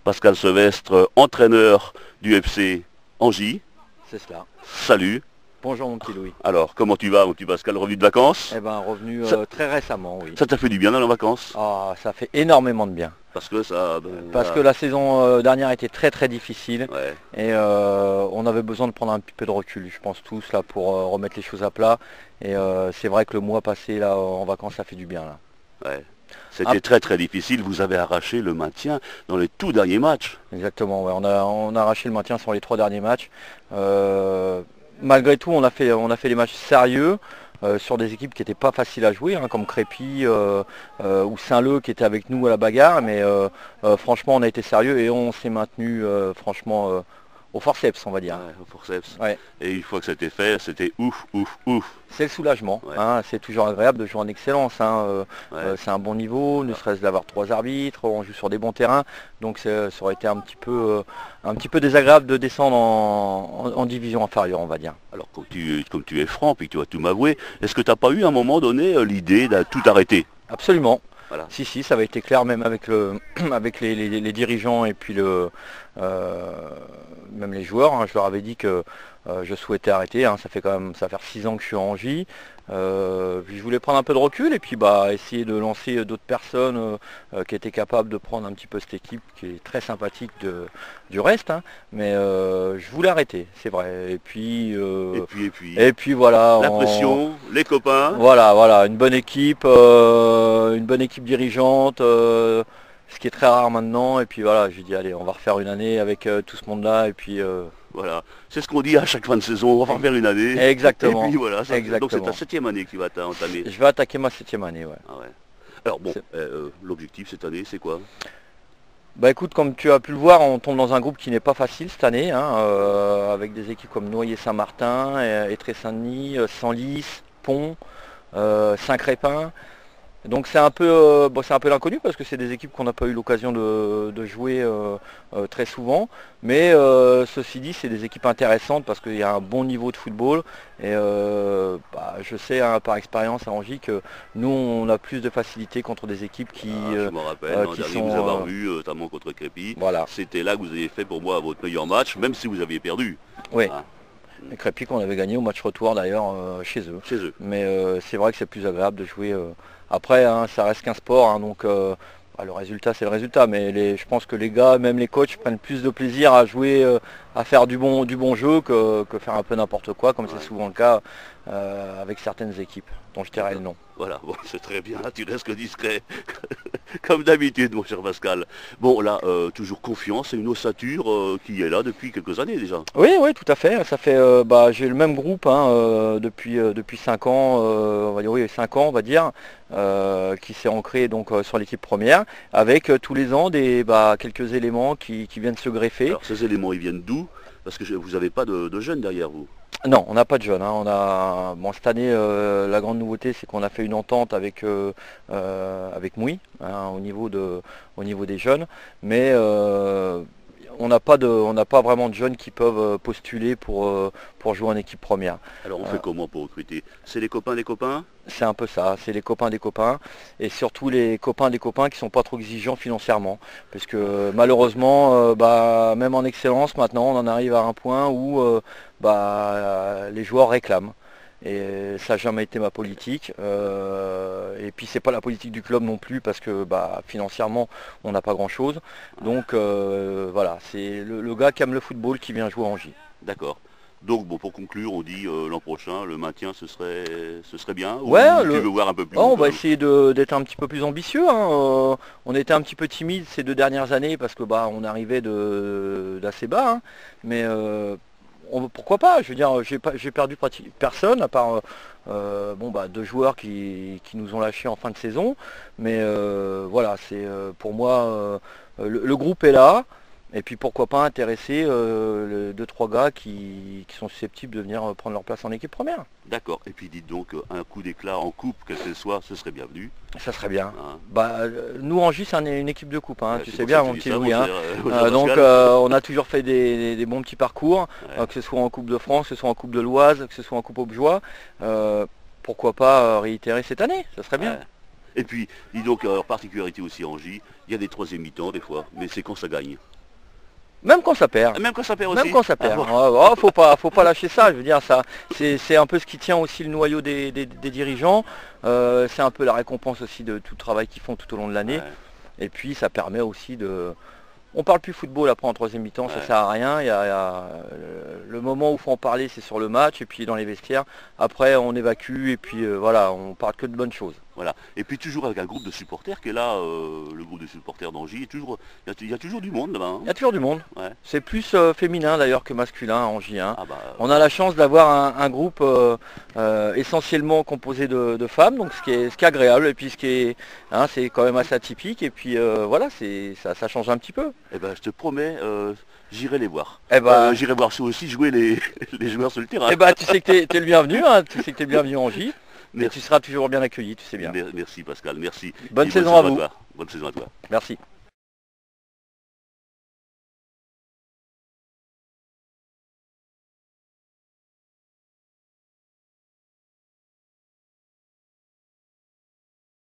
Pascal Sevestre, entraîneur du FC Angy. C'est cela. Salut. Bonjour mon petit Louis. Alors, comment tu vas mon petit Pascal, revenu de vacances? Eh ben revenu très récemment, oui. Ça t'a fait du bien dans les vacances? Ah, ça fait énormément de bien. Parce que ça... Parce que la saison dernière était très très difficile. Ouais. Et on avait besoin de prendre un petit peu de recul, je pense tous, là, pour remettre les choses à plat. Et c'est vrai que le mois passé là en vacances, ça fait du bien là. Ouais. C'était très très difficile, vous avez arraché le maintien dans les tout derniers matchs. Exactement, ouais. On a arraché le maintien sur les 3 derniers matchs. Malgré tout, on a fait des matchs sérieux sur des équipes qui n'étaient pas faciles à jouer, hein, comme Crépy ou Saint-Leu qui étaient avec nous à la bagarre. Mais franchement, on a été sérieux et on s'est maintenu franchement au forceps, on va dire. Ouais, au forceps. Ouais. Et une fois que c'était fait, c'était ouf, ouf, ouf. C'est le soulagement, Ouais. hein, c'est toujours agréable de jouer en excellence, hein, Ouais. c'est un bon niveau, ne serait-ce d'avoir 3 arbitres, on joue sur des bons terrains, donc ça aurait été un petit peu désagréable de descendre en division inférieure, on va dire. Alors, comme tu es franc, puis que tu vas tout m'avouer, est-ce que tu n'as pas eu à un moment donné l'idée de tout arrêter? Absolument. Voilà. Si, ça avait été clair même avec avec les dirigeants et puis même les joueurs, hein. Je leur avais dit que je souhaitais arrêter, hein. Ça fait 6 ans que je suis en Angy. Puis je voulais prendre un peu de recul et puis essayer de lancer d'autres personnes qui étaient capables de prendre un petit peu cette équipe qui est très sympathique du reste, hein. Mais je voulais arrêter, c'est vrai. Et puis voilà. La pression, les copains. Voilà, une bonne équipe dirigeante, ce qui est très rare maintenant. Et puis voilà, j'ai dit allez, on va refaire une année avec tout ce monde-là. Et puis Voilà, c'est ce qu'on dit à chaque fin de saison, on va refaire une année. exactement. Et puis voilà, donc c'est Exactement. ta 7e année qui va entamer. Je vais attaquer ma 7e année, ouais. Ah ouais. Alors bon, l'objectif cette année, c'est quoi? Bah écoute, comme tu as pu le voir, on tombe dans un groupe qui n'est pas facile cette année, hein, avec des équipes comme Noyer-Saint-Martin, Étré-Saint-Denis, Senlis, Pont, Saint-Crépin. Donc c'est un peu l'inconnu parce que c'est des équipes qu'on n'a pas eu l'occasion de jouer très souvent. Mais ceci dit, c'est des équipes intéressantes parce qu'il y a un bon niveau de football. Et je sais, hein, par expérience à Angy que nous on a plus de facilité contre des équipes qui... je me rappelle, l'an dernier vous avoir vu, notamment contre Crépy. Voilà. C'était là que vous avez fait pour moi votre meilleur match, même si vous aviez perdu. Oui. Hein. Et Crépy qu'on avait gagné au match retour d'ailleurs chez eux. Chez eux. Mais c'est vrai que c'est plus agréable de jouer. Après, hein, ça reste qu'un sport, hein, donc le résultat c'est le résultat. Mais je pense que les gars, même les coachs, prennent plus de plaisir à jouer, à faire du bon jeu que faire un peu n'importe quoi, comme c'est souvent le cas avec certaines équipes, dont je tairai le nom. Voilà, bon, c'est très bien, tu restes discret, comme d'habitude mon cher Pascal. Bon là, toujours confiance, c'est une ossature qui est là depuis quelques années déjà. Oui, tout à fait. Ça fait, j'ai le même groupe, hein, depuis 5 ans, on va dire, oui, 5 ans on va dire, qui s'est ancré donc sur l'équipe première, avec tous les ans quelques éléments qui viennent se greffer. Alors ces éléments ils viennent d'où? Parce que vous n'avez pas de jeunes derrière vous. Non, on n'a pas de jeunes, hein. Cette année, la grande nouveauté, c'est qu'on a fait une entente avec Mouy, hein, au niveau des jeunes, mais on n'a pas vraiment de jeunes qui peuvent postuler pour jouer en équipe première. Alors on fait comment pour recruter? C'est les copains des copains? C'est un peu ça, c'est les copains des copains, et surtout les copains des copains qui ne sont pas trop exigeants financièrement. Parce que malheureusement, même en excellence, maintenant, on en arrive à un point où les joueurs réclament. Et ça n'a jamais été ma politique. Et puis c'est pas la politique du club non plus parce que financièrement on n'a pas grand chose. Donc voilà, c'est le gars qui aime le football qui vient jouer à Angy. D'accord. Donc bon, pour conclure, on dit l'an prochain, le maintien ce serait bien. Ouais, ou tu veux voir un peu plus on va essayer d'être un petit peu plus ambitieux, hein. On était un petit peu timide ces 2 dernières années parce que on arrivait d'assez bas, hein. Mais pourquoi pas? Je veux dire, j'ai perdu personne à part 2 joueurs qui nous ont lâchés en fin de saison. Mais voilà, c'est pour moi le groupe est là. Et puis pourquoi pas intéresser 2-3 gars qui sont susceptibles de venir prendre leur place en équipe première. D'accord. Et puis dites donc, un coup d'éclat en coupe, quel qu'elle soit, ce serait bienvenu. Ça serait bien. Hein. Nous Angy, c'est une équipe de coupe, hein, Ouais, tu c'est sais pour bien ça que mon je petit dis ça, Louis. mon Hein. cher Donc Pascal. on a toujours fait des bons petits parcours, Ouais. que ce soit en Coupe de France, que ce soit en Coupe de l'Oise, que ce soit en Coupe Aubejoie. Pourquoi pas réitérer cette année, ça serait bien. Ouais. Et puis, dis donc, particularité aussi à Angy, il y a des troisième mi-temps des fois, mais c'est quand ça gagne. Même quand ça perd. Même quand ça perd aussi. Même quand ça Ah perd. bon. Oh, faut pas lâcher ça. Je veux dire, ça, c'est un peu ce qui tient aussi le noyau des dirigeants. C'est un peu la récompense aussi de tout le travail qu'ils font tout au long de l'année. Ouais. Et puis ça permet aussi de... On parle plus football après en troisième mi-temps, ça Ouais. sert à rien. Le moment où il faut en parler, c'est sur le match et puis dans les vestiaires. Après, on évacue et puis voilà, on parle que de bonnes choses. Voilà. Et puis toujours avec un groupe de supporters qui est là, le groupe de supporters d'Angy, il y a toujours du monde là-bas. Hein. Il y a toujours du monde. Ouais. C'est plus féminin d'ailleurs que masculin en J1. Ah bah, On a la chance d'avoir un groupe essentiellement composé de femmes, donc ce qui est agréable et puis ce qui est, hein, c'est quand même assez atypique et puis voilà, ça change un petit peu. eh ben, je te promets, j'irai les voir. Eh ben, J'irai voir aussi jouer les, les joueurs sur le terrain. eh ben, tu sais que t'es le bienvenu, hein, tu sais que t'es le bienvenu en J. Et Merci. tu seras toujours bien accueilli, tu sais bien. Merci Pascal, merci. Bonne Et saison à vous. toi. Bonne saison à toi. Merci.